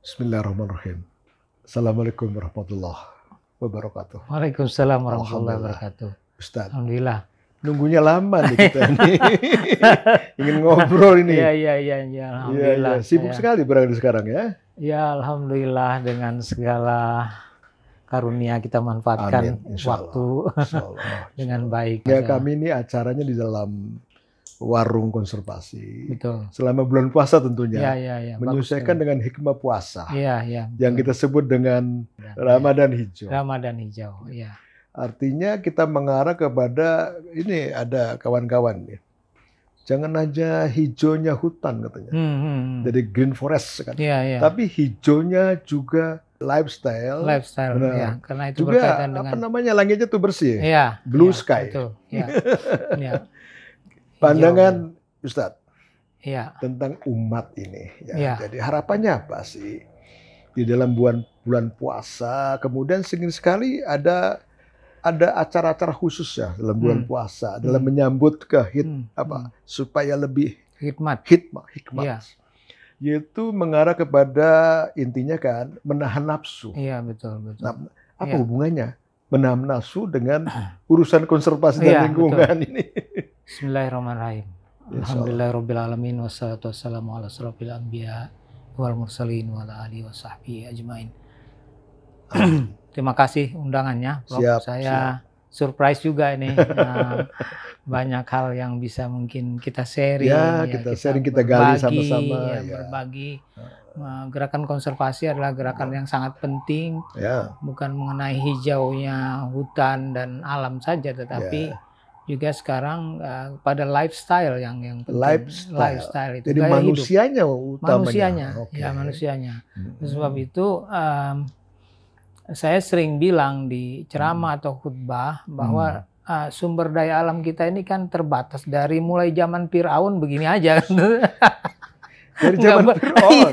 Bismillahirrahmanirrahim. Assalamualaikum warahmatullahi wabarakatuh. Waalaikumsalam warahmatullahi wabarakatuh. Ustaz, Alhamdulillah. nunggunya lama nih kita nih. Ingin ngobrol ini. Iya. Alhamdulillah. Sibuk sekali berarti sekarang ya. Ya, alhamdulillah dengan segala karunia kita manfaatkan Amin, insya Allah. waktu Insya Allah. dengan baik. Ya, kami ini acaranya di dalam warung konservasi. Betul. Selama bulan puasa tentunya. Iya. Menyesuaikan dengan hikmah puasa. Iya. Yang kita sebut dengan Ramadan hijau. Ramadan hijau, iya. Artinya kita mengarah kepada ini, ada kawan-kawan nih. Jangan aja hijaunya hutan katanya. Jadi green forest kan. Iya. Tapi hijaunya juga lifestyle. Lifestyle, Nah, ya. Karena itu juga berkaitan dengan apa namanya, langitnya tuh bersih. Iya, Blue iya, sky. Betul. Iya. Iya. Pandangan Ustadz Iya. tentang umat ini. Ya. Iya. Jadi harapannya apa sih di dalam bulan puasa? Kemudian sekali ada acara-acara khusus ya dalam bulan puasa, dalam menyambut supaya lebih hikmah. Iya. Yaitu mengarah kepada intinya kan menahan nafsu. Iya, betul. Nah, apa hubungannya menahan nafsu dengan urusan konservasi dan lingkungan ini? Bismillahirrahmanirrahim. Alhamdulillahirabbil alamin wassalatu wassalamu ala asrofil anbiya wal mursalin wa ala alihi washabbihi ajmain. Terima kasih undangannya, Prof. Saya surprise juga ini. Banyak hal yang bisa mungkin kita sharing. Ya, kita gali sama-sama. Berbagi. Gerakan konservasi adalah gerakan yang sangat penting. Ya. Bukan mengenai hijaunya hutan dan alam saja, tetapi juga sekarang pada lifestyle yang penting. Lifestyle itu jadi gaya manusianya hidup. utamanya. Manusianya. Sebab itu saya sering bilang di ceramah atau khutbah bahwa sumber daya alam kita ini kan terbatas dari mulai zaman Firaun begini aja. Dari zaman Firaun.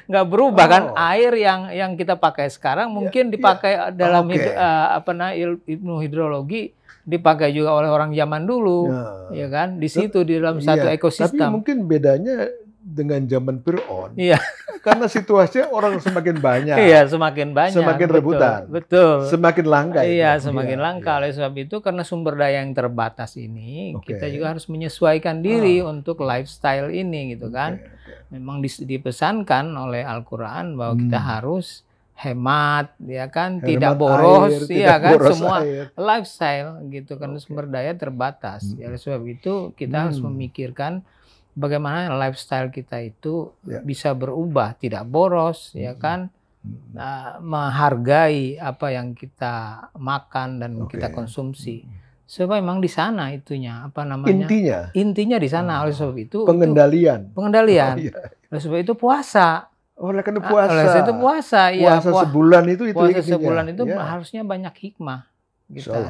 Nggak berubah kan, air yang kita pakai sekarang mungkin dipakai dalam ilmu hidrologi, dipakai juga oleh orang zaman dulu, ya kan? Di situ di dalam satu ekosistem. Tapi mungkin bedanya dengan zaman Fir'aun. Iya. Karena situasinya orang semakin banyak. Iya, semakin banyak. Semakin rebutan. Betul. Semakin langka. Iya, semakin langka. Oleh sebab itu, karena sumber daya yang terbatas ini, kita juga harus menyesuaikan diri untuk lifestyle ini, gitu kan? Memang dipesankan oleh Al-Quran bahwa kita harus hemat, ya kan, tidak boros, ya kan, semua lifestyle gitu kan, sumber daya terbatas. Oleh sebab itu kita harus memikirkan bagaimana lifestyle kita itu bisa berubah, tidak boros, ya kan, menghargai apa yang kita makan dan kita konsumsi. Sebab memang di sana itunya, apa namanya? Intinya di sana. Oleh sebab itu pengendalian. Oleh sebab itu puasa. Oleh karena puasa. Oleh sebab itu puasa, ya. Puasa sebulan itu puasa sebulan itu harusnya banyak hikmah.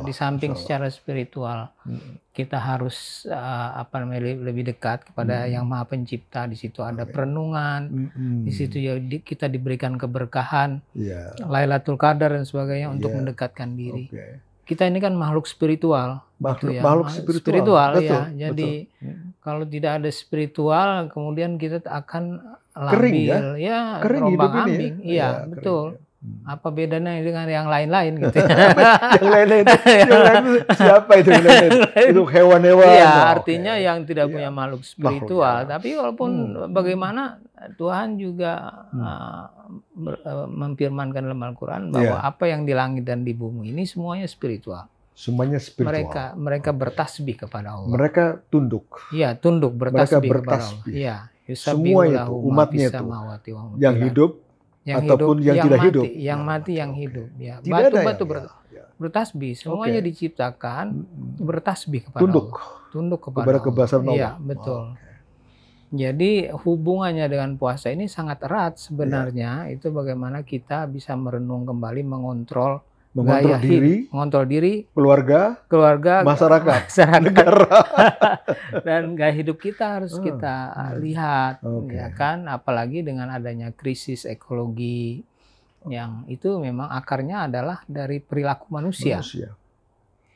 Di samping secara spiritual, kita harus lebih dekat kepada Yang Maha Pencipta. Di situ ada perenungan, di situ ya kita diberikan keberkahan, Lailatul Qadar dan sebagainya untuk mendekatkan diri. Kita ini kan makhluk spiritual, makhluk spiritual ya. Jadi kalau tidak ada spiritual, kemudian kita akan labil, terombang-ambing. Iya, betul. Apa bedanya dengan yang lain-lain gitu? Yang lain-lain siapa itu? Itu hewan-hewan. Iya, artinya yang tidak punya makhluk spiritual. Tapi walaupun bagaimana, Tuhan juga memfirmankan dalam Al-Quran bahwa apa yang di langit dan di bumi ini semuanya spiritual. Semuanya spiritual. Mereka bertasbih kepada Allah. Mereka tunduk. Iya, tunduk bertasbih kepada Allah. Iya. Semua itu umatnya itu yang hidup ataupun yang tidak hidup, yang mati, yang hidup, ya. Batu-batu bertasbih, semuanya diciptakan bertasbih kepada Allah, tunduk kepada kebesaran Allah. Iya, betul. Jadi hubungannya dengan puasa ini sangat erat sebenarnya. Itu bagaimana kita bisa merenung kembali, mengontrol diri, keluarga, masyarakat, negara. Dan gaya hidup kita harus kita lihat, ya kan, apalagi dengan adanya krisis ekologi yang itu memang akarnya adalah dari perilaku manusia.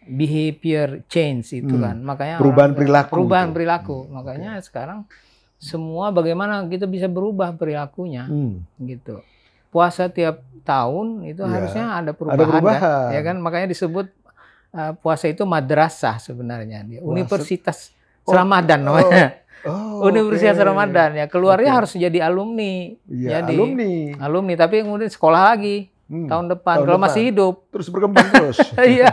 Behavior change itu kan, makanya perubahan perilaku. Makanya sekarang semua bagaimana kita bisa berubah perilakunya, gitu. Puasa tiap tahun itu harusnya ada perubahan, kan? Ya kan, makanya disebut puasa itu madrasah sebenarnya, Universitas Ramadan namanya. Universitas Ramadan ya, keluarnya harus jadi alumni, ya, jadi alumni, tapi kemudian sekolah lagi. Tahun depan kalau masih hidup terus berkembang terus. Iya.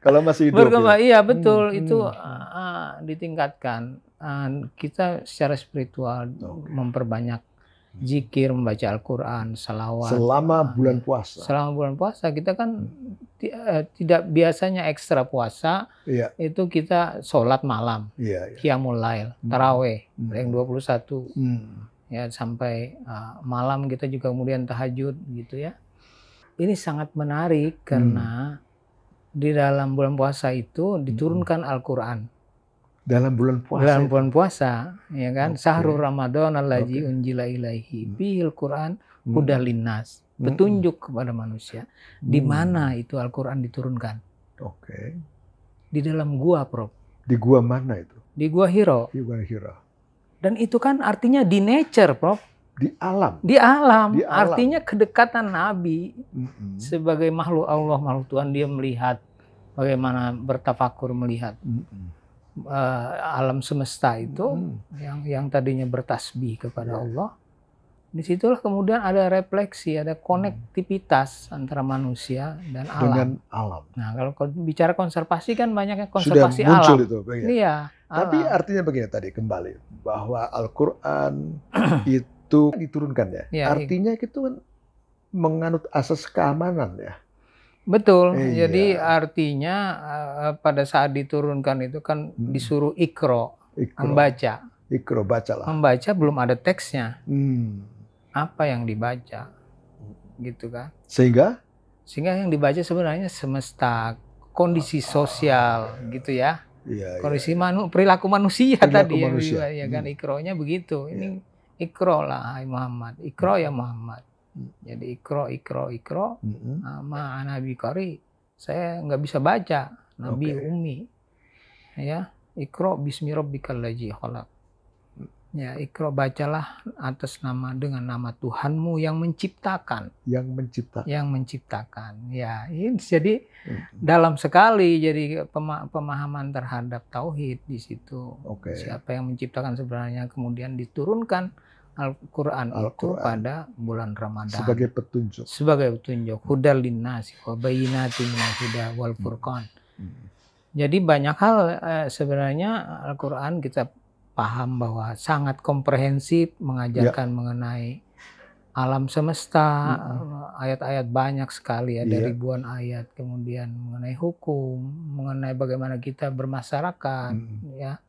Kalau masih hidup berkembang, iya betul. Itu ditingkatkan. Kita secara spiritual memperbanyak zikir, membaca Al-Quran, salawat. Selama bulan puasa. Selama bulan puasa kita kan tidak biasanya ekstra puasa, itu kita sholat malam, qiyamul lail, taraweh, yang 21 ya sampai malam kita juga kemudian tahajud gitu ya. Ini sangat menarik karena di dalam bulan puasa itu diturunkan Al-Quran. Dalam bulan puasa. Dalam bulan puasa, ya kan? Syahrul Ramadan allazi unzila ilaihi fihil Quran hudal linnas. Petunjuk kepada manusia. Di mana itu Al-Quran diturunkan? Di dalam gua, Prof. Di gua mana itu? Di gua Hiro. Di gua Hiro. Dan itu kan artinya di nature, Prof. Di alam. Di alam. Artinya kedekatan Nabi sebagai makhluk Allah, makhluk Tuhan, dia melihat bagaimana bertafakur melihat alam semesta itu yang tadinya bertasbih kepada Allah. Disitulah kemudian ada refleksi, ada konektivitas antara manusia dan alam. Dengan alam. Nah, kalau bicara konservasi kan banyaknya konservasi sudah muncul alam. Itu, iya. Tapi alam. Artinya begini tadi kembali bahwa Al-Quran itu diturunkan ya. Artinya itu kan menganut asas keamanan ya. Betul. Jadi artinya pada saat diturunkan itu kan disuruh ikro, membaca. Ikro, bacalah. Membaca belum ada teksnya. Apa yang dibaca, gitu kan? Sehingga yang dibaca sebenarnya semesta, kondisi sosial, gitu ya. Kondisi perilaku manusia tadi ya kan, ikronya begitu. Ini ikro lah, hai Muhammad. Ikro ya Muhammad. Jadi ikro. Sama Nabi Qari, saya nggak bisa baca. Nabi Umi. Ya, ikro bismi rabbikal ladzi khalaq. Ya, ikro, bacalah atas dengan nama Tuhanmu yang menciptakan. Yang menciptakan. Ya, ini jadi dalam sekali jadi pemahaman terhadap tauhid di situ. Siapa yang menciptakan sebenarnya, kemudian diturunkan Al-Quran itu pada bulan Ramadan. Sebagai petunjuk. Hudal linnasi wa bayyinatin minal huda wal furqan. Jadi banyak hal sebenarnya Al-Quran kita paham bahwa sangat komprehensif, mengajarkan mengenai alam semesta, ayat-ayat banyak sekali, ada ribuan ayat, kemudian mengenai hukum, mengenai bagaimana kita bermasyarakat, ya,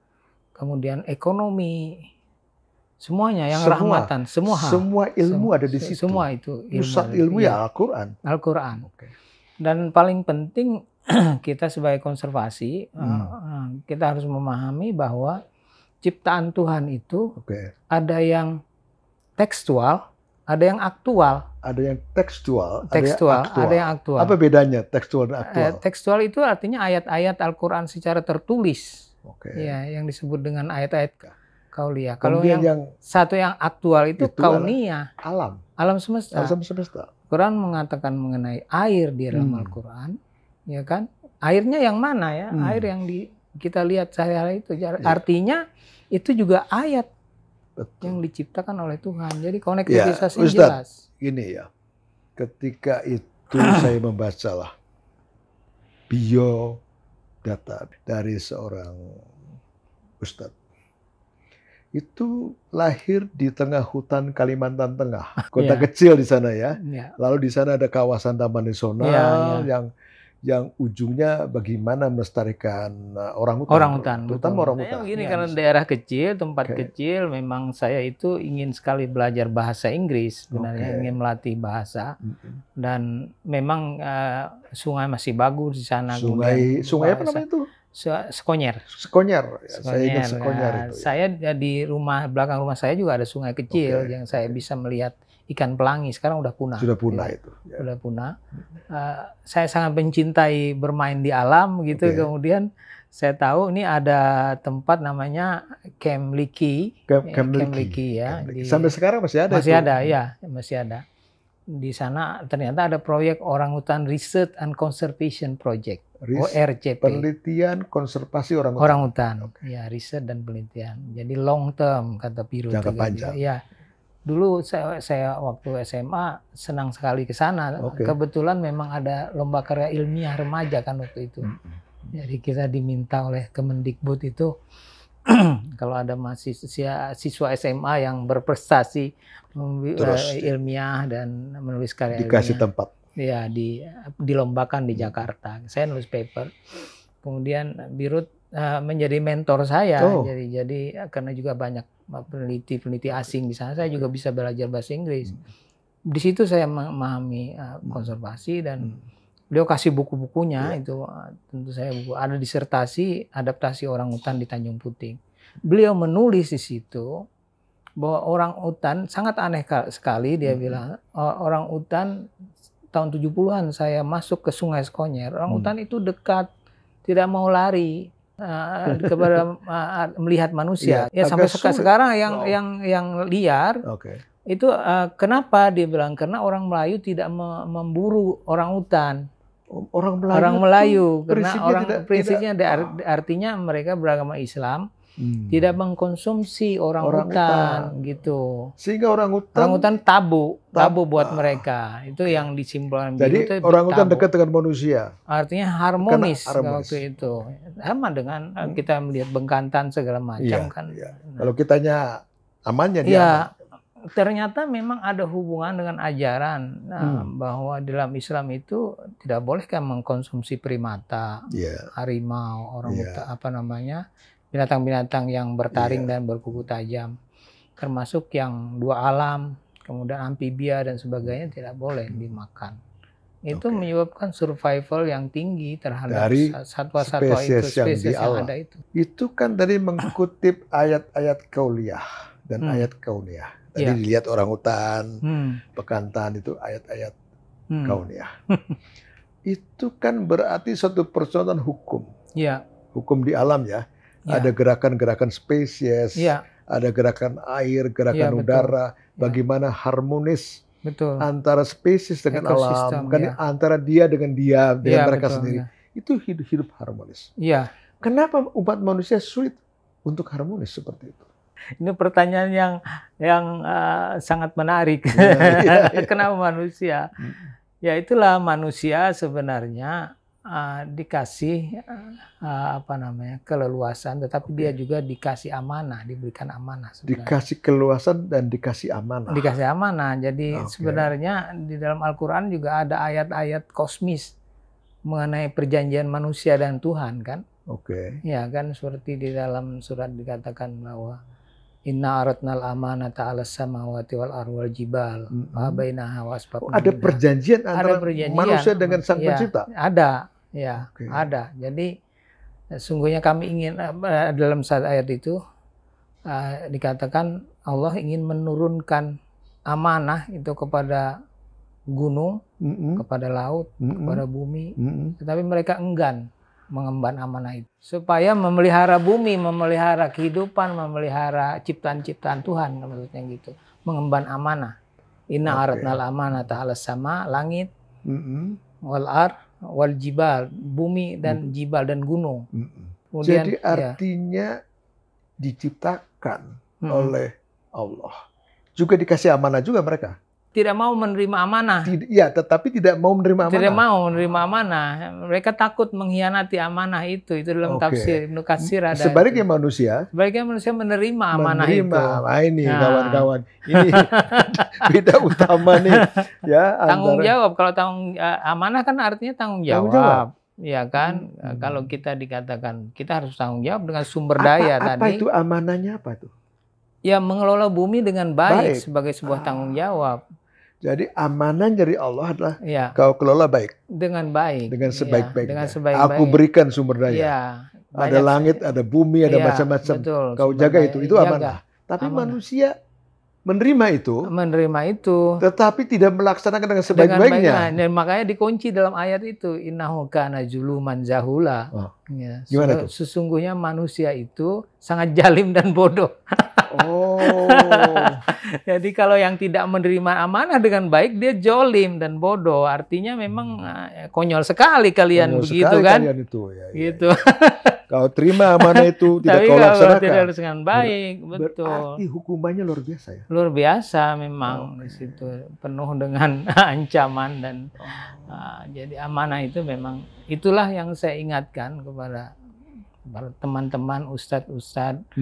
kemudian ekonomi, semuanya yang rahmatan, semua ilmu ada di situ. Semua itu pusat ilmu ya Al-Quran. Dan paling penting kita sebagai konservasi, kita harus memahami bahwa ciptaan Tuhan itu ada yang tekstual, ada yang aktual. Ada yang tekstual, ada yang aktual. Apa bedanya tekstual dan aktual? Tekstual itu artinya ayat-ayat Al-Quran secara tertulis. Ya, yang disebut dengan ayat-ayat kauliyah. Kalau yang satu yang aktual itu kauniyah. Alam semesta. Quran mengatakan mengenai air di dalam Al-Quran, ya kan? Airnya yang mana ya? Air yang kita lihat sehari-hari itu. Artinya itu juga ayat yang diciptakan oleh Tuhan. Jadi konektivitasnya jelas. Gini ya, ketika itu saya membacalah biodata dari seorang ustadz. Itu lahir di tengah hutan Kalimantan Tengah, kota kecil di sana ya. Lalu di sana ada kawasan taman nasional yang ujungnya bagaimana melestarikan orang hutan, terutama orang hutan. Begini, karena daerah kecil, tempat kecil, memang saya itu ingin sekali belajar bahasa Inggris, sebenarnya ingin melatih bahasa, dan memang sungai masih bagus di sana. Sungai apa namanya itu? Sekonyer. Saya ingat Sekonyer itu. Saya di belakang rumah saya juga ada sungai kecil yang saya bisa melihat ikan pelangi. Sekarang udah punah. Sudah punah itu. Sudah punah. Saya sangat mencintai bermain di alam gitu. Kemudian saya tahu ini ada tempat namanya Camp Liki. Camp Liki ya. Sampai sekarang masih ada? Masih ada, ya, masih ada. Di sana ternyata ada proyek Orangutan Research and Conservation Project, ORCP. Penelitian konservasi orangutan. Orangutan, ya, riset dan penelitian. Jadi long term kata Piro. Jangka panjang. Ya. Dulu saya waktu SMA senang sekali ke sana. Kebetulan memang ada lomba karya ilmiah remaja kan waktu itu. Jadi kita diminta oleh Kemendikbud itu kalau ada siswa SMA yang berprestasi ilmiah dan menulis karya dikasih ilmiah, tempat. Ya, dilombakan di Jakarta. Saya nulis paper. Kemudian Birut menjadi mentor saya. Jadi karena juga banyak peneliti asing di sana, saya juga bisa belajar bahasa Inggris. Di situ saya memahami konservasi dan beliau kasih buku-bukunya. Itu tentu saya ada disertasi adaptasi orangutan di Tanjung Puting. Beliau menulis di situ bahwa orangutan sangat aneh sekali. Dia bilang orangutan tahun 70-an saya masuk ke Sungai Sekonyer. Orangutan itu dekat, tidak mau lari kepada melihat manusia. Ya sampai sekarang yang liar. Itu kenapa dia bilang? Karena orang Melayu tidak memburu orangutan. Orang Melayu karena prinsipnya artinya mereka beragama Islam. Tidak mengkonsumsi orangutan gitu. Sehingga orangutan tabu buat mereka. Itu yang disimpulkan. Jadi orangutan dekat dengan manusia. Artinya harmonis waktu itu. Sama dengan kita melihat Bengkantan segala macam kan. Iya. Kalau kitanya amannya dia. Ya, ternyata memang ada hubungan dengan ajaran bahwa dalam Islam itu tidak boleh kan mengkonsumsi primata, harimau, orangutan, binatang-binatang yang bertaring dan berkuku tajam, termasuk yang dua alam, kemudian amfibia dan sebagainya tidak boleh dimakan. Itu menyebabkan survival yang tinggi terhadap satwa-satwa itu, spesies yang ada itu. Itu kan tadi mengutip ayat-ayat kauliyah dan ayat kauniyah. Tadi dilihat orangutan, bekantan itu ayat-ayat kauniyah. Itu kan berarti suatu persoalan hukum. Hukum di alam ya. Ada gerakan-gerakan spesies, ada gerakan air, gerakan udara, bagaimana harmonis antara spesies dengan alam, kan antara dia dengan mereka sendiri. Itu hidup harmonis. Kenapa umat manusia sulit untuk harmonis seperti itu? Ini pertanyaan yang sangat menarik. Kenapa manusia? Ya itulah manusia sebenarnya dikasih keleluasan, tetapi dia juga dikasih amanah, diberikan amanah sebenarnya. Dikasih keleluasan dan dikasih amanah. Dikasih amanah. Jadi sebenarnya di dalam Al-Quran juga ada ayat-ayat kosmis mengenai perjanjian manusia dan Tuhan kan. Ya kan, seperti di dalam surat dikatakan bahwa Inna aradnal amanata 'alas samawati wal ardi wal jibal wa bainaha wasfaqna. Ada perjanjian antara manusia dengan Sang Pencipta? Ada. Ada. Jadi sungguhnya kami ingin dalam satu ayat itu dikatakan Allah ingin menurunkan amanah itu kepada gunung, kepada laut, kepada bumi, tetapi mereka enggan mengemban amanah itu. Supaya memelihara bumi, memelihara kehidupan, memelihara ciptaan-ciptaan Tuhan, maksudnya gitu. Mengemban amanah. Inna aradnal amanata 'alas sama, langit, wal ard, wal jibal, bumi dan jibal dan gunung. Kemudian, jadi artinya diciptakan oleh Allah. Juga dikasih amanah juga mereka. Tidak mau menerima amanah. Ya, tetapi tidak mau menerima amanah. Tidak mau menerima amanah. Mereka takut mengkhianati amanah itu. Itu dalam tafsir Ibnu Katsir ada. Sebaliknya manusia menerima amanah itu. Ini kawan-kawan. Ini beda utama nih. Ya, tanggung jawab. Kalau amanah kan artinya tanggung jawab. Ya kan, kalau kita dikatakan kita harus tanggung jawab dengan sumber daya tadi. Apa itu amanahnya apa tuh? Ya mengelola bumi dengan baik. Sebagai sebuah tanggung jawab. Jadi amanah dari Allah adalah kau kelola baik. Dengan baik. Dengan sebaik-baiknya. Dengan sebaik-baiknya. Aku berikan sumber daya. Ada langit, ada bumi, ada macam-macam. Kau jaga itu. Itu amanah. Tapi manusia menerima itu, tetapi tidak melaksanakan dengan sebaik-baiknya. Dan makanya dikunci dalam ayat itu, innahu kana juluman jahula. Ya, gimana itu? Sesungguhnya manusia itu sangat jalim dan bodoh. Jadi kalau yang tidak menerima amanah dengan baik, dia jolim dan bodoh. Artinya memang konyol sekali kalian konyol begitu sekali kan? Kalian itu, gitu. Kalau terima amanah itu tidak Tapi kau kalau laksanakan. tidak dengan baik, betul. Berarti hukumannya luar biasa ya? Luar biasa memang di situ, penuh dengan ancaman dan jadi amanah itu memang itulah yang saya ingatkan kepada teman-teman ustadz-ustadz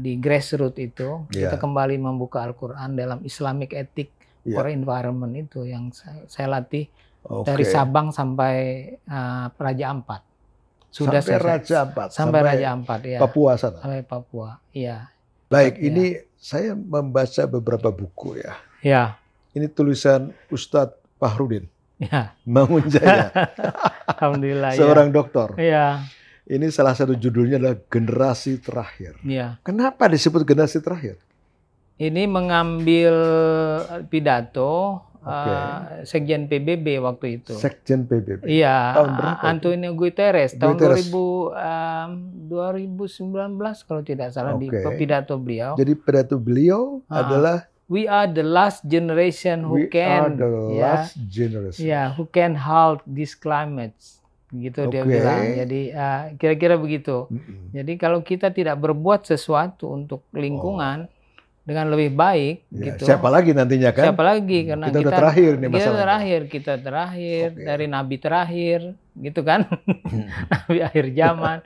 di grassroots itu. Kita kembali membuka Al-Quran dalam Islamic Ethic for Environment itu yang saya latih dari Sabang sampai Raja Ampat. Sudah sampai Raja Ampat ya. Papua sana. Sampai Papua, iya. Baik, ini saya membaca beberapa buku ya. Ya. Ini tulisan Ustadz Fahrudin. Ya. Mangunjaya. Alhamdulillah. Seorang doktor. Iya. Ini salah satu judulnya adalah Generasi Terakhir. Iya. Kenapa disebut generasi terakhir? Ini mengambil pidato Sekjen PBB waktu itu. Sekjen PBB. Iya. Tahun berapa? Antonio Guterres tahun 2019 kalau tidak salah di pidato beliau. Jadi pidato beliau adalah we are the last generation who can who can halt this climate. Gitu dia bilang. Jadi kira-kira begitu. Jadi kalau kita tidak berbuat sesuatu untuk lingkungan dengan lebih baik, gitu. Siapa lagi nantinya kan? Siapa lagi karena kita udah terakhir nih masalahnya. Kita terakhir dari nabi terakhir, gitu kan? Nabi akhir zaman.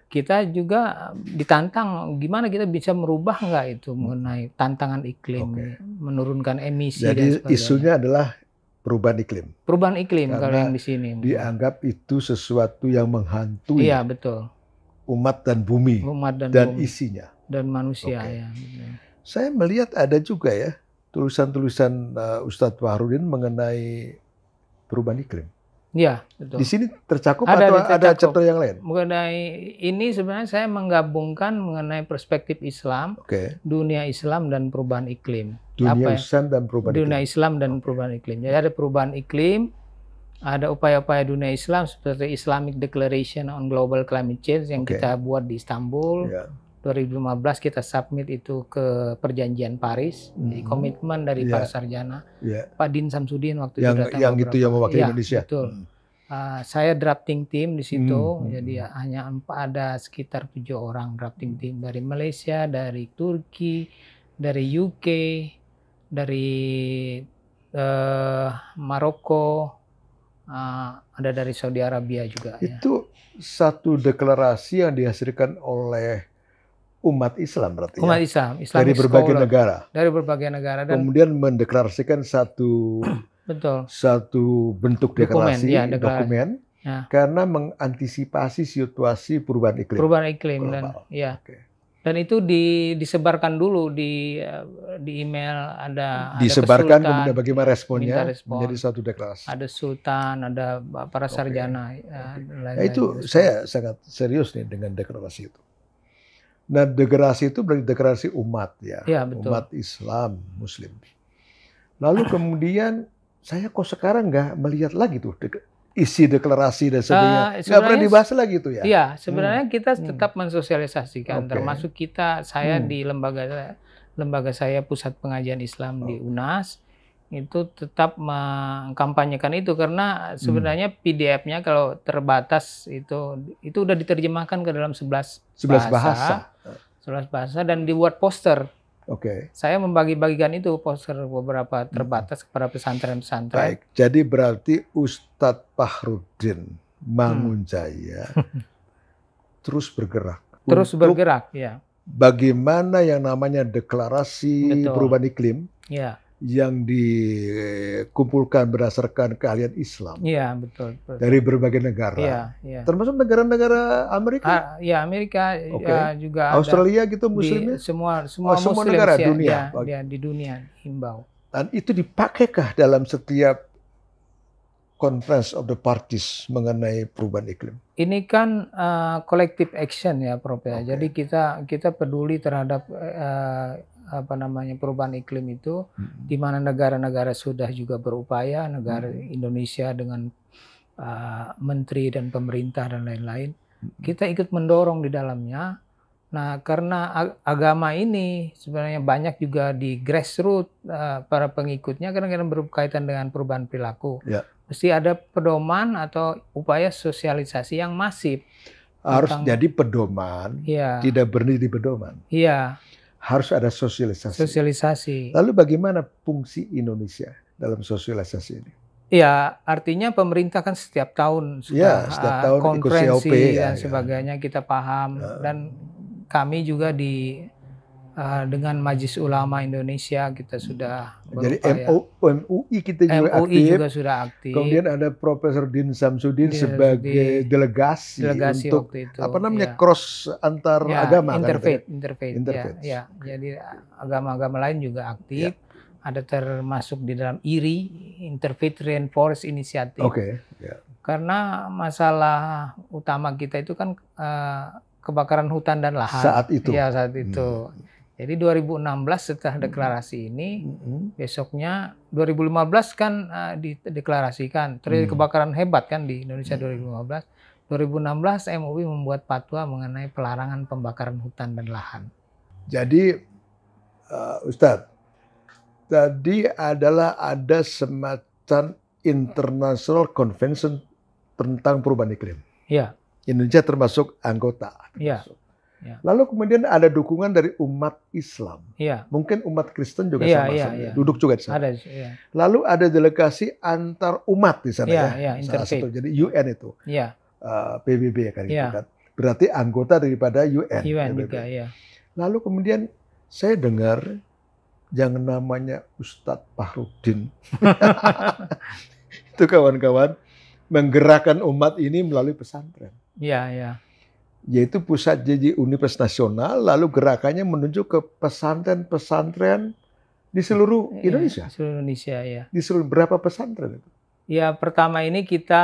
Kita juga ditantang gimana kita bisa merubah nggak itu mengenai tantangan iklim, menurunkan emisi. Jadi isunya adalah perubahan iklim. Perubahan iklim kalau yang di sini. Dianggap itu sesuatu yang menghantui. Iya, betul. Umat dan bumi. Dan bumi. Isinya. Dan manusia ya. Saya melihat ada juga ya tulisan-tulisan Ustadz Fahrudin mengenai perubahan iklim. Iya, betul. Di sini tercakup atau ada chapter yang lain? Mengenai ini sebenarnya saya menggabungkan mengenai perspektif Islam, dunia Islam dan perubahan iklim. Dunia Islam dan perubahan iklim. Dunia Islam dan perubahan iklim. Jadi ada perubahan iklim, ada upaya-upaya dunia Islam seperti Islamic Declaration on Global Climate Change yang kita buat di Istanbul. 2015 kita submit itu ke Perjanjian Paris, di komitmen dari para sarjana. Pak Din Samsudin waktu itu datang. Yang itu yang mewakili Indonesia. Betul. Saya drafting team di situ, jadi hanya ada sekitar 7 orang drafting team dari Malaysia, dari Turki, dari UK, dari Maroko, ada dari Saudi Arabia juga. Itu satu deklarasi yang dihasilkan oleh umat Islam berarti umat Islam dari berbagai negara. Dari berbagai negara dan kemudian mendeklarasikan satu bentuk deklarasi, dokumen karena mengantisipasi situasi perubahan iklim. Perubahan iklim global. Dan itu disebarkan dulu di email ada disebarkan kemudian bagaimana responnya menjadi satu deklarasi. Ada sultan, ada para sarjana. Itu saya sangat serius nih dengan deklarasi itu. Nah, deklarasi itu berarti deklarasi umat ya, umat Islam, Muslim. Lalu kemudian saya kok sekarang nggak melihat lagi tuh isi deklarasi dan sebagainya, nggak pernah dibahas lagi itu ya? Iya, sebenarnya kita tetap mensosialisasikan, termasuk saya di lembaga saya Pusat Pengajian Islam di UNAS. Itu tetap mengkampanyekan itu karena sebenarnya PDF-nya kalau terbatas itu udah diterjemahkan ke dalam 11 bahasa. 11 bahasa dan dibuat poster. Saya membagi-bagikan itu poster beberapa terbatas kepada pesantren-pesantren. Baik, jadi berarti Ustadz Fahrudin Mangunjaya terus bergerak. Terus bergerak, ya. Bagaimana yang namanya deklarasi perubahan iklim? Yang dikumpulkan berdasarkan keahlian Islam. Iya, betul. Dari berbagai negara. Termasuk negara-negara Amerika. Amerika juga Australia ada, gitu muslimnya. Semua Muslim negara dunia. Di dunia himbau. Dan itu dipakai dalam setiap Conference of the Parties mengenai perubahan iklim. Ini kan collective action ya, Prof. Jadi kita peduli terhadap perubahan iklim itu, di mana negara-negara sudah juga berupaya, negara Indonesia dengan menteri dan pemerintah dan lain-lain, kita ikut mendorong di dalamnya. Nah, karena agama ini sebenarnya banyak juga di grassroots para pengikutnya kadang-kadang berkaitan dengan perubahan perilaku. Ya. Mesti ada pedoman atau upaya sosialisasi yang masif. Harus jadi pedoman, tidak berhenti di pedoman. Iya. Harus ada sosialisasi. Sosialisasi. Lalu bagaimana fungsi Indonesia dalam sosialisasi ini? Ya, artinya pemerintah kan setiap tahun sudah setiap tahun konferensi ikut COP, dan sebagainya, kita paham. Dan kami juga dengan Majelis Ulama Indonesia kita sudah berupaya. Jadi MUI kita juga MUI aktif. juga sudah aktif. Kemudian ada Profesor Din Samsudin sebagai delegasi untuk waktu itu, cross antar agama. Interfaith. Ya. Jadi agama-agama lain juga aktif. Ada termasuk di dalam IRI, Interfaith Rainforest Initiative. Karena masalah utama kita itu kan kebakaran hutan dan lahan. Saat itu. Ya, saat itu. Jadi 2016 setelah deklarasi ini, besoknya 2015 kan dideklarasikan. Terjadi kebakaran hebat kan di Indonesia 2015. 2016 MUI membuat fatwa mengenai pelarangan pembakaran hutan dan lahan. Jadi Ustadz, tadi ada semacam International Convention tentang perubahan iklim. Ya. Indonesia termasuk anggota. Ya. Lalu kemudian ada dukungan dari umat Islam. Ya. Mungkin umat Kristen juga sama-sama. Duduk juga di sana. Lalu ada delegasi antar umat di sana. Salah satu. Jadi UN itu. PBB kan gitu kan. Berarti anggota daripada UN. juga, Lalu kemudian saya dengar yang namanya Ustadz Fahrudin. Itu kawan-kawan menggerakkan umat ini melalui pesantren. Yaitu pusat JJ Universitas Nasional, lalu gerakannya menuju ke pesantren-pesantren di seluruh Indonesia. Seluruh Indonesia, Di seluruh berapa pesantren itu? Ya, pertama ini kita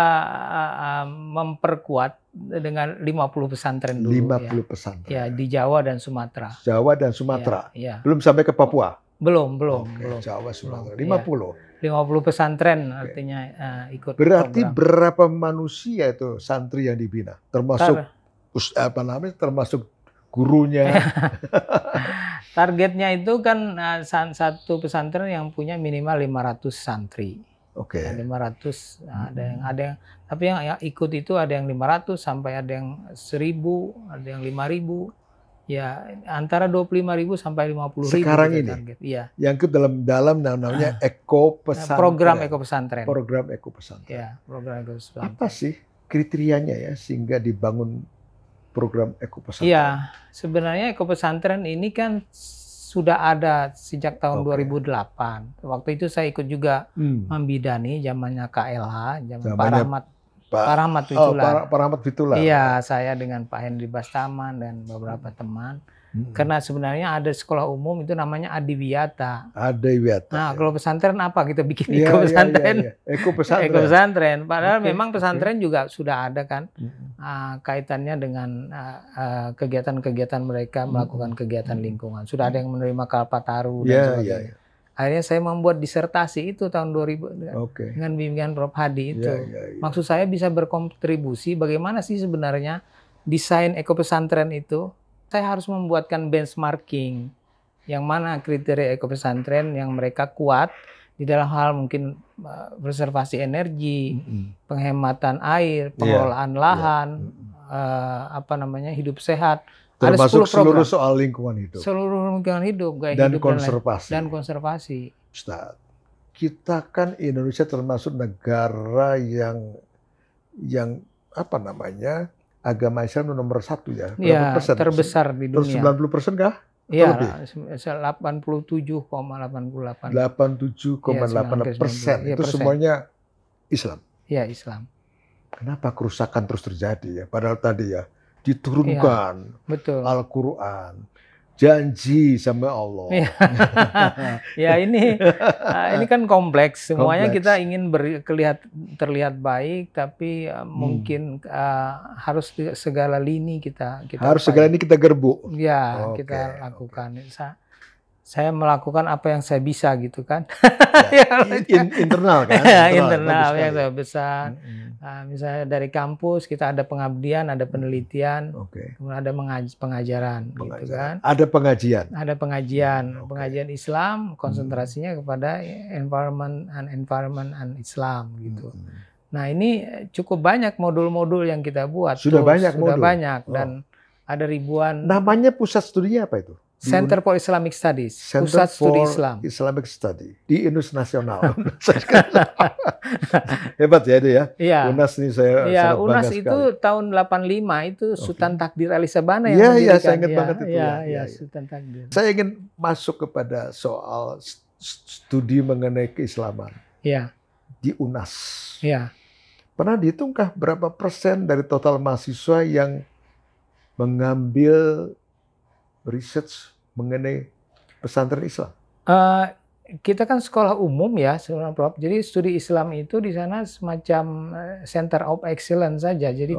memperkuat dengan 50 pesantren dulu. 50 pesantren. Ya, di Jawa dan Sumatera. Jawa dan Sumatera. Belum sampai ke Papua. Belum. Jawa, Sumatera. 50. 50 pesantren artinya ikut. Berarti berapa manusia itu santri yang dibina? Termasuk termasuk gurunya. Targetnya itu kan satu pesantren yang punya minimal 500 santri. 500 ada yang tapi yang ikut itu ada yang 500 sampai ada yang 1000, ada yang 5000. Ya, antara 25.000 sampai 50.000 sekarang ini. Target. Yang ke dalam namanya Eko Pesantren. Program Eko Pesantren. Program Eko Pesantren. Program Eko Pesantren. Apa sih kriterianya ya sehingga dibangun program Eko Pesantren? Iya, sebenarnya Eko Pesantren ini kan sudah ada sejak tahun 2008. Waktu itu saya ikut juga membidani zamannya KLH, zaman Pak Rahmat Fitulah. Iya, saya dengan Pak Henry Bastaman dan beberapa teman. Karena sebenarnya ada sekolah umum itu namanya Adiwiyata. Nah, kalau pesantren apa kita bikin Eko Pesantren? Eko Pesantren. Padahal memang pesantren juga sudah ada kan kaitannya dengan kegiatan-kegiatan mereka melakukan kegiatan lingkungan. Sudah ada yang menerima Kalpataru dan sebagainya. Akhirnya saya membuat disertasi itu tahun 2000 dengan bimbingan Prof. Hadi itu. Maksud saya bisa berkontribusi bagaimana sih sebenarnya desain Eko Pesantren itu. Saya harus membuatkan benchmarking yang mana kriteria Eko Pesantren yang mereka kuat di dalam hal mungkin preservasi energi, penghematan air, pengelolaan lahan, hidup sehat. Termasuk seluruh soal lingkungan hidup. Seluruh lingkungan hidup, gaya dan hidup konservasi. Dan konservasi. Ustaz, kita kan Indonesia termasuk negara yang agama Islam nomor 1 ya. Berapa persen? Terbesar di dunia. 90% kah? Iya, 87,88. 87,8%. Itu semuanya Islam. Iya, Islam. Kenapa kerusakan terus terjadi ya? Padahal tadi ya diturunkan Al-Quran, janji sama Allah. Ya ini kan kompleks. Semuanya kita ingin terlihat baik, tapi mungkin harus segala lini kita harus segala ini kita gerbuk. Ya, kita lakukan. saya melakukan apa yang saya bisa gitu kan. Ya, internal kan? Internal yang saya bisa. Misalnya dari kampus kita ada pengabdian, ada penelitian, kemudian ada pengajaran, gitu kan. Ada pengajian. Ada pengajian, pengajian Islam konsentrasinya kepada environment and Islam gitu. Nah ini cukup banyak modul-modul yang kita buat. Sudah banyak dan ada ribuan. Namanya pusat studinya apa itu? Center for Islamic Studies, Pusat Studi Islam. Islamic Study di Inus Nasional. Hebat ya itu ya. Iya. UNAS ini saya sangat UNAS bangga itu sekali. tahun 85 itu Sultan Takdir Ali Sabana yang mendirikan. Iya, saya ingat banget itu. Iya, Sultan Takdir. Saya ingin masuk kepada soal studi mengenai keislaman. Iya. Di UNAS. Iya. Pernah dihitungkah berapa persen dari total mahasiswa yang mengambil research mengenai pesantren Islam? Kita kan sekolah umum ya, Prof. Jadi studi Islam itu di sana semacam center of excellence saja. Jadi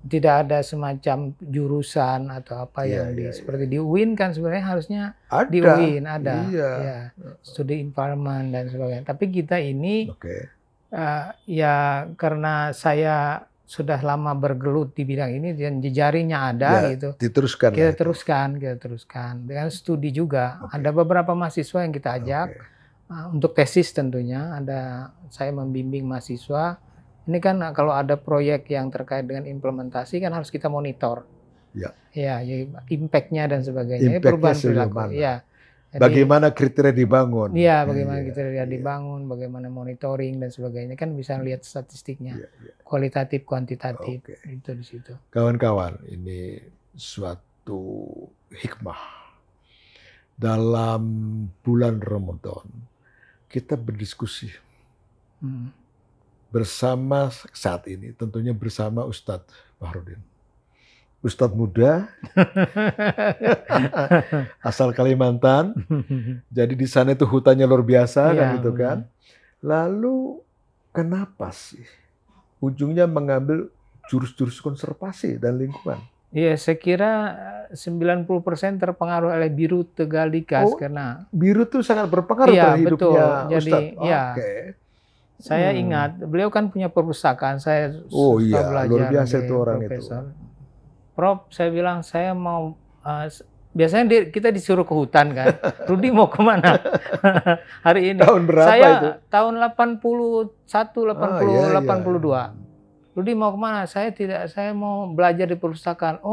tidak ada semacam jurusan atau apa yang seperti di UIN kan sebenarnya harusnya di UIN ada. Ya, studi environment dan sebagainya. Tapi kita ini ya karena saya sudah lama bergelut di bidang ini dan jejaringnya ada gitu. Kita teruskan dengan studi juga. Ada beberapa mahasiswa yang kita ajak untuk tesis tentunya. Saya membimbing mahasiswa. Ini kan kalau ada proyek yang terkait dengan implementasi kan harus kita monitor. Ya, impact-nya dan sebagainya. Perubahan perilaku. Ya. Jadi, bagaimana kriteria dibangun? Iya, bagaimana kriteria dibangun, bagaimana monitoring dan sebagainya kan bisa lihat statistiknya, kualitatif, kuantitatif itu di situ. Kawan-kawan, ini suatu hikmah dalam bulan Ramadan kita berdiskusi bersama saat ini, tentunya bersama Ustadz Bahrudin. Ustadz muda, asal Kalimantan, jadi di sana itu hutannya luar biasa kan gitu kan. Lalu kenapa sih ujungnya mengambil jurus-jurus konservasi dan lingkungan? Iya, saya kira 90% terpengaruh oleh Biru Tegalikas karena Biru itu sangat berpengaruh terhadap hidupnya Ustadz. Saya ingat beliau kan punya perpustakaan, saya belajar luar biasa itu orang profesor. Prof, saya bilang saya mau biasanya kita disuruh ke hutan kan. Rudi mau kemana hari ini? Tahun berapa saya itu? Tahun 81, 82. Rudi mau kemana? Saya tidak. Saya mau belajar di perpustakaan.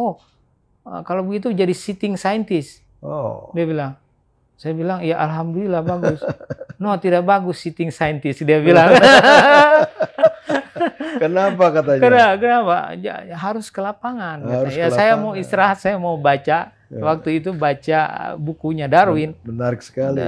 Kalau begitu jadi sitting scientist. Dia bilang. Saya bilang ya alhamdulillah bagus. No, tidak bagus sitting scientist dia bilang. Kenapa katanya? Kenapa? Harus ke lapangan. Saya mau istirahat, saya mau baca. Waktu itu baca bukunya Darwin. Menarik sekali.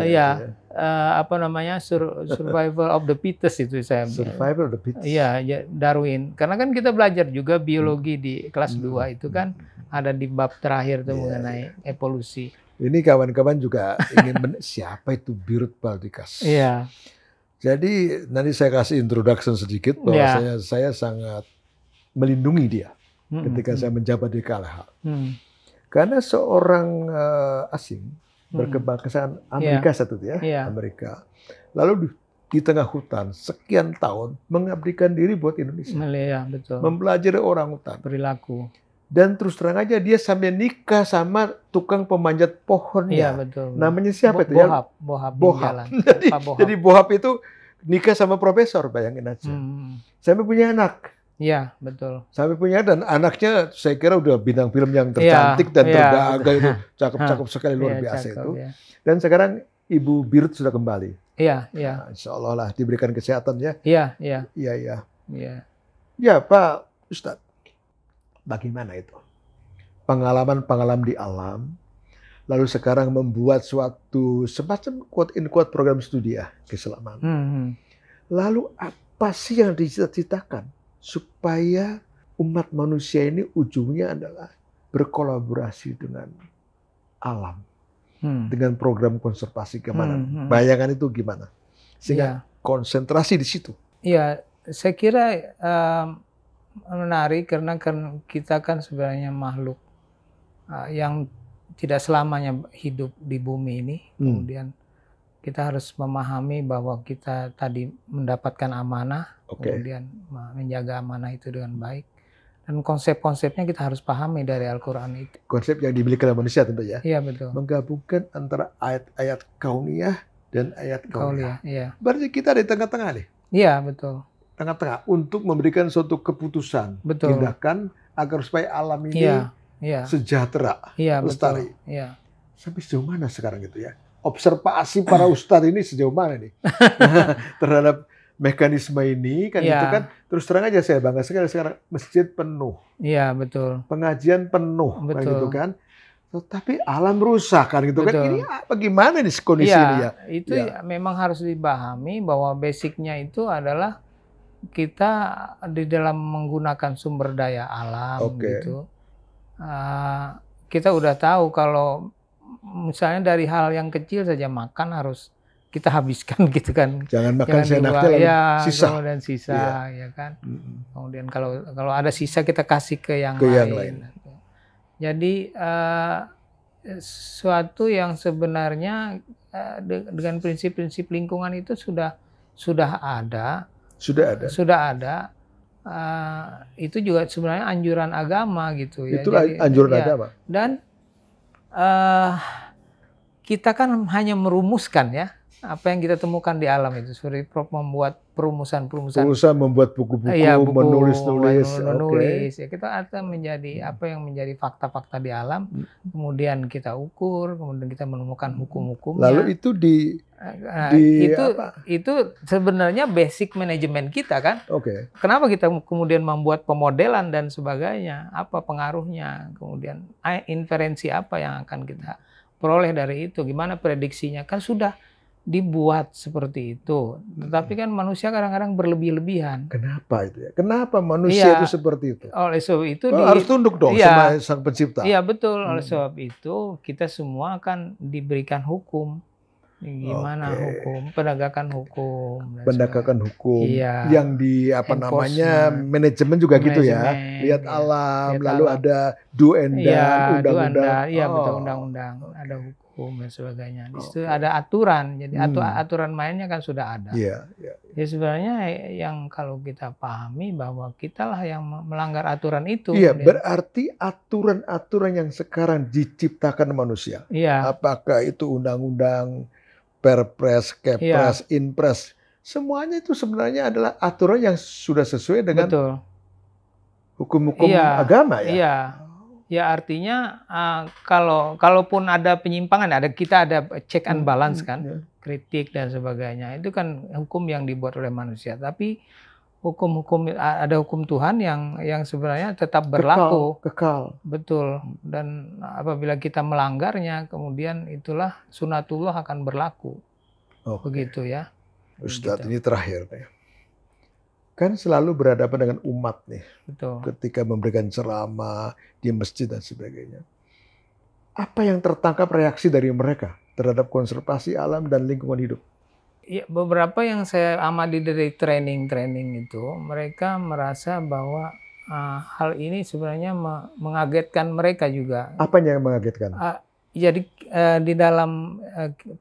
Survival of the Fittest itu saya. Survival of the Fittest. Iya, Darwin. Karena kan kita belajar juga biologi di kelas 2 itu kan ada di bab terakhir itu mengenai evolusi. Ini kawan-kawan juga ingin siapa itu Birut Baldikas? Iya. Jadi nanti saya kasih introduction sedikit bahwa saya sangat melindungi dia ketika saya menjabat di KLH. Karena seorang asing berkebangsaan Amerika Amerika. Lalu di tengah hutan sekian tahun mengabdikan diri buat Indonesia. Betul. Mempelajari orang hutan. Perilaku. Dan terus terang aja dia sampai nikah sama tukang pemanjat pohonnya. Iya, betul. Namanya siapa itu ya? Bohab. Jadi Bohab itu nikah sama profesor, bayangin aja. Sampai punya anak. Iya, betul. Sampai punya, dan anaknya saya kira udah bintang film yang tercantik dan terdaga itu. Cakep-cakep sekali, luar biasa itu. Dan sekarang Ibu Birut sudah kembali. Iya. Nah, insya Allah lah diberikan kesehatan ya. Iya. Ya Pak Ustadz. Bagaimana itu? Pengalaman-pengalaman di alam, lalu sekarang membuat suatu semacam quote-in-quote program studi keislaman. Lalu apa sih yang dicita-citakan supaya umat manusia ini ujungnya adalah berkolaborasi dengan alam, dengan program konservasi kemana? Bayangan itu gimana? Sehingga konsentrasi di situ. Iya, saya kira menarik karena kita kan sebenarnya makhluk yang tidak selamanya hidup di bumi ini. Kemudian kita harus memahami bahwa kita tadi mendapatkan amanah, kemudian menjaga amanah itu dengan baik. Dan konsep-konsepnya kita harus pahami dari Al-Quran itu. Konsep yang dimiliki oleh manusia tentu ya. Iya betul. Menggabungkan antara ayat-ayat kauniyah dan ayat kauliyah. Iya. Berarti kita di tengah-tengah nih. Iya betul. Tengah-tengah untuk memberikan suatu keputusan, tindakan agar supaya alam ini sejahtera, lestari. Iya. Sampai sejauh mana sekarang gitu ya? Observasi para ustadz ini sejauh mana nih terhadap mekanisme ini kan itu kan terus terang aja saya bangga sekali sekarang masjid penuh. Iya betul. Pengajian penuh kan gitu kan. Tapi alam rusak kan gitu kan. Ini apa gimana nih kondisi ini ya? Itu memang harus dipahami bahwa basicnya itu adalah kita di dalam menggunakan sumber daya alam gitu. Kita udah tahu kalau misalnya dari hal yang kecil saja makan harus kita habiskan gitu kan. Jangan makan seenaknya lalu sisa. Dan sisa ya kan. Kemudian kalau ada sisa kita kasih ke yang lain. Jadi sesuatu yang sebenarnya dengan prinsip-prinsip lingkungan itu sudah ada. Itu juga sebenarnya anjuran agama gitu ya. Itu anjuran agama. Dan kita kan hanya merumuskan ya apa yang kita temukan di alam itu. Seperti Prof membuat perumusan-perumusan. Membuat buku-buku, menulis. Ya, kita akan menjadi apa yang menjadi fakta-fakta di alam. Kemudian kita ukur, kemudian kita menemukan hukum-hukumnya. Lalu itu itu sebenarnya basic manajemen kita kan. Kenapa kita kemudian membuat pemodelan dan sebagainya? Apa pengaruhnya? Kemudian inferensi apa yang akan kita peroleh dari itu? Gimana prediksinya? Kan sudah dibuat seperti itu. Tetapi kan manusia kadang-kadang berlebih-lebihan. Kenapa itu ya? Kenapa manusia itu seperti itu? Oleh sebab itu harus tunduk dong sama Sang Pencipta. Iya betul. Oleh sebab itu kita semua akan diberikan hukum. Gimana hukum, penegakan hukum. Penegakan hukum yang di manajemen juga gitu ya. Lihat alam, lalu ada do and done, undang-undang. Iya betul, undang-undang, ada hukum dan sebagainya. Di situ ada aturan. Jadi aturan mainnya kan sudah ada. Ya sebenarnya yang kalau kita pahami bahwa kitalah yang melanggar aturan itu. Iya, berarti aturan-aturan yang sekarang diciptakan manusia. Apakah itu undang-undang, Perpres, Kepres, Inpres, semuanya itu sebenarnya adalah aturan yang sudah sesuai dengan hukum-hukum agama ya. Iya, ya artinya kalaupun ada penyimpangan, kita ada check and balance kan, kritik dan sebagainya. Itu kan hukum yang dibuat oleh manusia. Tapi ada hukum Tuhan yang sebenarnya tetap berlaku. Kekal. Betul. Dan apabila kita melanggarnya, kemudian itulah sunatullah akan berlaku. Begitu ya. Ustadz, ini terakhir nih. Kan selalu berhadapan dengan umat nih. Betul. Ketika memberikan ceramah di masjid dan sebagainya. Apa yang tertangkap reaksi dari mereka terhadap konservasi alam dan lingkungan hidup? Ya, beberapa yang saya amati dari training itu, mereka merasa bahwa hal ini sebenarnya mengagetkan mereka juga. Apanya yang mengagetkan? Jadi di dalam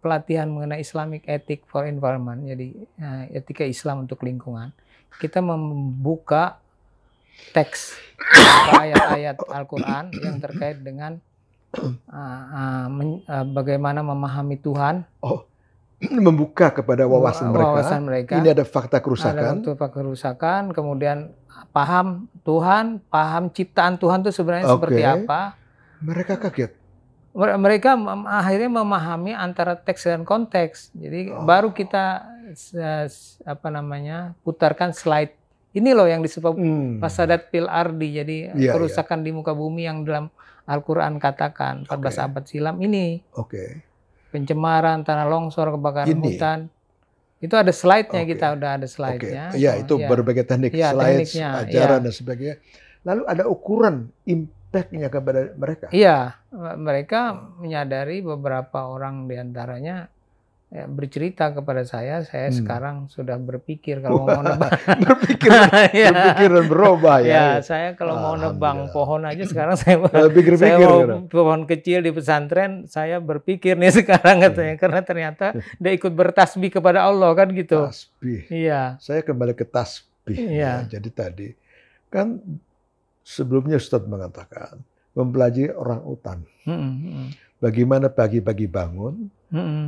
pelatihan mengenai Islamic Ethic for Environment, jadi etika Islam untuk lingkungan, kita membuka teks ayat-ayat Al-Quran yang terkait dengan bagaimana memahami Tuhan. Membuka kepada wawasan mereka. Ini ada fakta kerusakan. Ada fakta kerusakan, kemudian paham Tuhan, paham ciptaan Tuhan itu sebenarnya seperti apa. Mereka kaget. Mereka akhirnya memahami antara teks dan konteks. Jadi baru kita putarkan slide. Ini loh yang disebut fasadat fil ardi. Jadi kerusakan di muka bumi yang dalam Al-Quran katakan 14 abad silam ini. Pencemaran, tanah longsor, kebakaran hutan. Itu ada slide-nya, kita udah ada slide-nya. Iya, itu berbagai teknik, slides, ajaran dan sebagainya. Lalu ada ukuran impact-nya kepada mereka. Iya, mereka menyadari beberapa orang diantaranya bercerita kepada saya sekarang sudah berpikir kalau mau nebang. berpikir dan berubah ya. Saya kalau mau nebang pohon aja sekarang saya mau pohon kecil di pesantren, saya berpikir nih sekarang katanya, karena ternyata dia ikut bertasbih kepada Allah kan gitu. Tasbih. Iya. Saya kembali ke tasbih. Iya. Jadi tadi kan sebelumnya Ustadz mengatakan mempelajari orang utan. Bagaimana pagi-pagi bangun,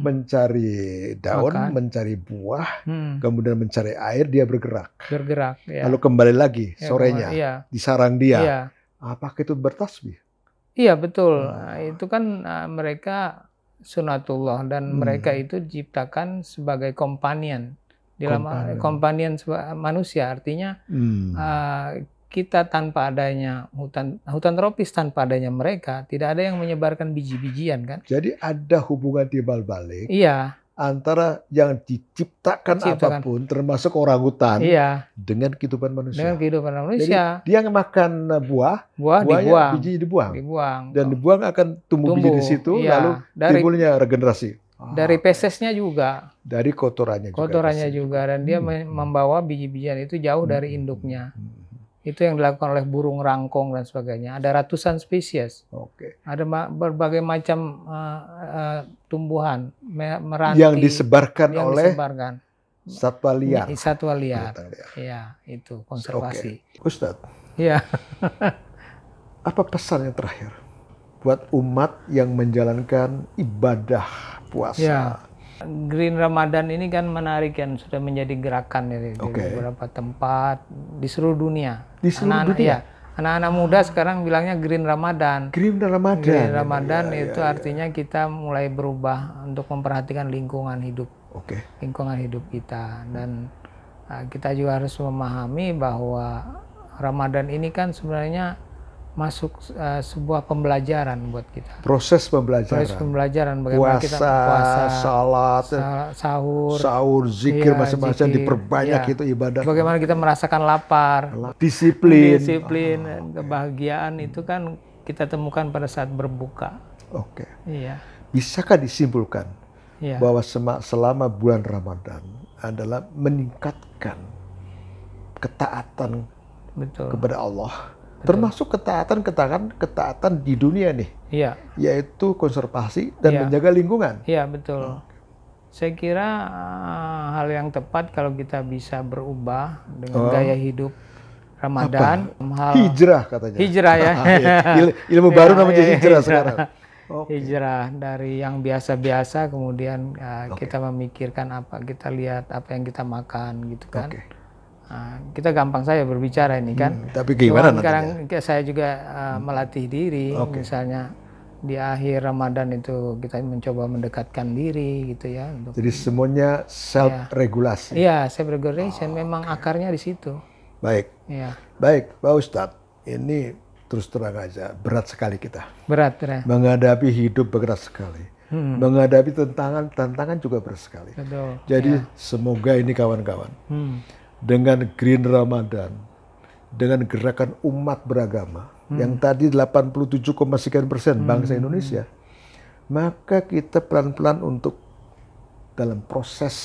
mencari daun, mencari buah, kemudian mencari air, dia bergerak. Ya. Lalu kembali lagi sorenya di sarang dia. Iya. Apakah itu bertasbih? Iya betul. Itu kan mereka sunatullah dan mereka itu diciptakan sebagai companion. Companion manusia, artinya kita tanpa adanya hutan tropis, tanpa adanya mereka, tidak ada yang menyebarkan biji-bijian kan. Jadi ada hubungan timbal balik. Iya. Antara yang diciptakan apapun, termasuk orangutan, dengan kehidupan manusia. Dengan kehidupan manusia. Jadi dia makan buahnya, biji dibuang. Dan dibuang akan tumbuh biji di situ, lalu timbulnya regenerasi. Dari fesesnya juga. Dari kotorannya juga. Dan dia membawa biji-bijian itu jauh dari induknya. Itu yang dilakukan oleh burung rangkong dan sebagainya. Ada ratusan spesies. Ada berbagai macam tumbuhan meranti yang disebarkan oleh satwa liar. Satwa liar. Ya, itu konservasi. Ustadz. Iya. Apa pesan yang terakhir buat umat yang menjalankan ibadah puasa? Ya. Green Ramadan ini kan menarik kan, sudah menjadi gerakan di beberapa tempat di seluruh dunia. Di seluruh dunia. Anak-anak muda sekarang bilangnya Green Ramadan. Green Ramadan. Green Ramadan itu artinya kita mulai berubah untuk memperhatikan lingkungan hidup. Lingkungan hidup kita, dan kita juga harus memahami bahwa Ramadan ini kan sebenarnya masuk sebuah pembelajaran buat kita. Proses pembelajaran bagaimana kita puasa, salat, sahur, zikir macam-macam diperbanyak itu ibadah. Bagaimana kita merasakan lapar, disiplin, kebahagiaan itu kan kita temukan pada saat berbuka. Iya. Bisakah disimpulkan bahwa selama bulan Ramadan adalah meningkatkan ketaatan kepada Allah? Termasuk ketaatan di dunia nih, yaitu konservasi dan menjaga lingkungan. Iya betul. Saya kira hal yang tepat kalau kita bisa berubah dengan gaya hidup Ramadan. Hijrah katanya. Hijrah ya. Ilmu baru namanya hijrah sekarang. Hijrah dari yang biasa-biasa, kemudian kita memikirkan apa, kita lihat apa yang kita makan gitu kan. Kita gampang saja berbicara ini kan. Tapi gimana sekarang saya juga melatih diri, misalnya di akhir Ramadan itu kita mencoba mendekatkan diri gitu ya. Jadi semuanya self regulasi. Iya, self regulation memang akarnya di situ. Baik. Baik, Pak Ustadz. Ini terus terang aja berat sekali kita. Berat. Menghadapi hidup berat sekali. Menghadapi tantangan juga berat sekali. Betul. Jadi semoga ini kawan-kawan. Dengan Green Ramadan, dengan gerakan umat beragama, yang tadi 87,sekian% bangsa Indonesia, maka kita pelan-pelan untuk dalam proses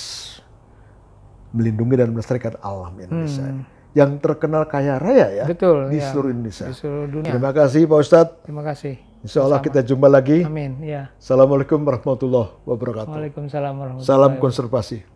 melindungi dan melestarikan alam Indonesia. Yang terkenal kaya raya ya. Betul, di seluruh Indonesia. Di seluruh dunia. Terima kasih Pak Ustadz. Terima kasih. Insya Allah kita jumpa lagi. Amin. Ya. Assalamualaikum warahmatullahi wabarakatuh. Waalaikumsalam warahmatullahi wabarakatuh. Salam konservasi.